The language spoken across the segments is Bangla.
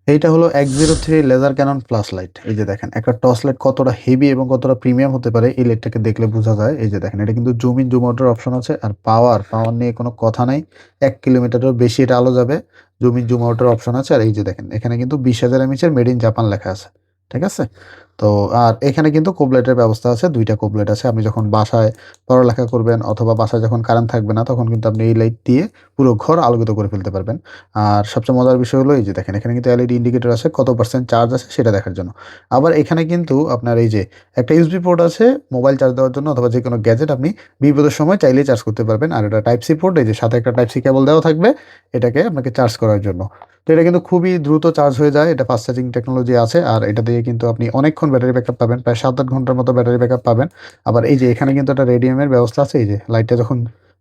এইটা হলো 103 লেজার ক্যানন ফ্ল্যাশ লাইট। এই যে দেখেন একটা টর্চ লাইট কতটা হেভি এবং কতটা প্রিমিয়াম হতে পারে এই লাইটটাকে দেখলে বোঝা যায়। এই যে দেখেন এটা কিন্তু জুম ইন জুম আউটের অপশন আছে। আর পাওয়ার নিয়ে কোনো কথা নাই। 1 কিলোমিটারেরও বেশি এটা আলো যাবে। জুম ইন জুম আউটের অপশন আছে। আর এই যে দেখেন এখানে কিন্তু 20,000 এমএএইচ মেড ইন জাপান লেখা আছে। ঠিক আছে? তো আর এখানে কিন্তু কোব লাইটের ব্যবস্থা আছে। ২ টা কোব লাইট আছে। আপনি যখন বাসায় পড়ালেখা করবেন অথবা বাসায় যখন কারেন্ট থাকবে না তখন কিন্তু আপনি এই লাইট দিয়ে পুরো ঘর আলোকিত করে ফেলতে পারবেন। আর সবচেয়ে মজার বিষয় হলো এই যে দেখেন এখানে কিন্তু এলইডি ইন্ডিকেটর আছে কত পার্সেন্ট চার্জ আছে সেটা দেখার জন্য। আবার এখানে কিন্তু আপনার এই যে একটা ইউএসবি পোর্ট আছে মোবাইল চার্জ দেওয়ার জন্য অথবা যেকোনো গ্যাজেট আপনি বিপদের সময় চাইলেই চার্জ করতে পারবেন। আর এটা টাইপ সি পোর্ট এই যে সাথে একটা টাইপ সি কেবল দেওয়া থাকবে এটাকে আপনাকে চার্জ করার জন্য। তো এটা কিন্তু খুবই দ্রুত চার্জ হয়ে যায়। এটা ফাস্ট চার্জিং টেকনোলজি আছে। আর এটা দিয়ে কিন্তু আপনি অনেকক্ষণ ব্যাটারি ব্যাকআপ পাবেন। প্রায় ৭-৮ ঘন্টার মতো ব্যাটারি ব্যাকআপ পাবেন। আবার এই যে এখানে কিন্তু একটা রেডিয়ামের ব্যবস্থা আছে। এই যে লাইটটা যখন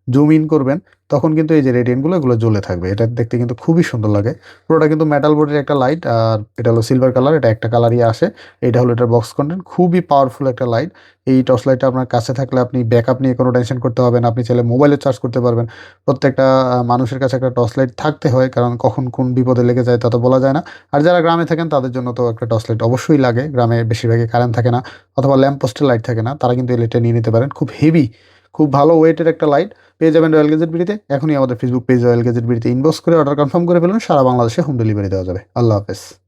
জুম ইন করবেন তখন কিন্তু এই যে রেডিয়েন্টগুলো এগুলো জ্বলে থাকবে। এটা দেখতে কিন্তু খুবই সুন্দর লাগে। পুরোটা কিন্তু মেটাল বডির একটা লাইট। আর এটা হলো সিলভার কালার। এটা একটা কালারই আসে। এটা হলো এটার বক্স কন্টেন্ট। খুবই পাওয়ারফুল একটা লাইট। এই টর্চ লাইটটা আপনার কাছে থাকলে আপনি ব্যাকআপ নিয়ে কোনো টেনশন করতে হবে না। আপনি চাইলে মোবাইলে চার্জ করতে পারবেন। প্রত্যেকটা মানুষের কাছে একটা টর্চ লাইট থাকতে হয়। কারণ কখন কোন বিপদে লেগে যায় তা তো বলা যায় না। আর যারা গ্রামে থাকেন তাদের জন্য তো একটা টর্চ লাইট অবশ্যই লাগে। গ্রামে বেশিরভাগই কারেন্ট থাকে না অথবা ল্যাম্প পোস্টের লাইট থাকে না। তারা কিন্তু এই লাইটটা নিয়ে নিতে পারেন। খুব হেভি, খুব ভালো ওয়েটের একটা লাইট পেয়ে যাবেন রয়্যাল গেজেট বিডিতে। এখনই আমাদের ফেসবুক পেজ রয়্যাল গেজেট বিডিতে ইনবক্স করে অর্ডার কনফার্ম করে ফেলুন। সারা বাংলাদেশে হোম ডেলিভারি দেওয়া যাবে। আল্লাহ হাফেজ।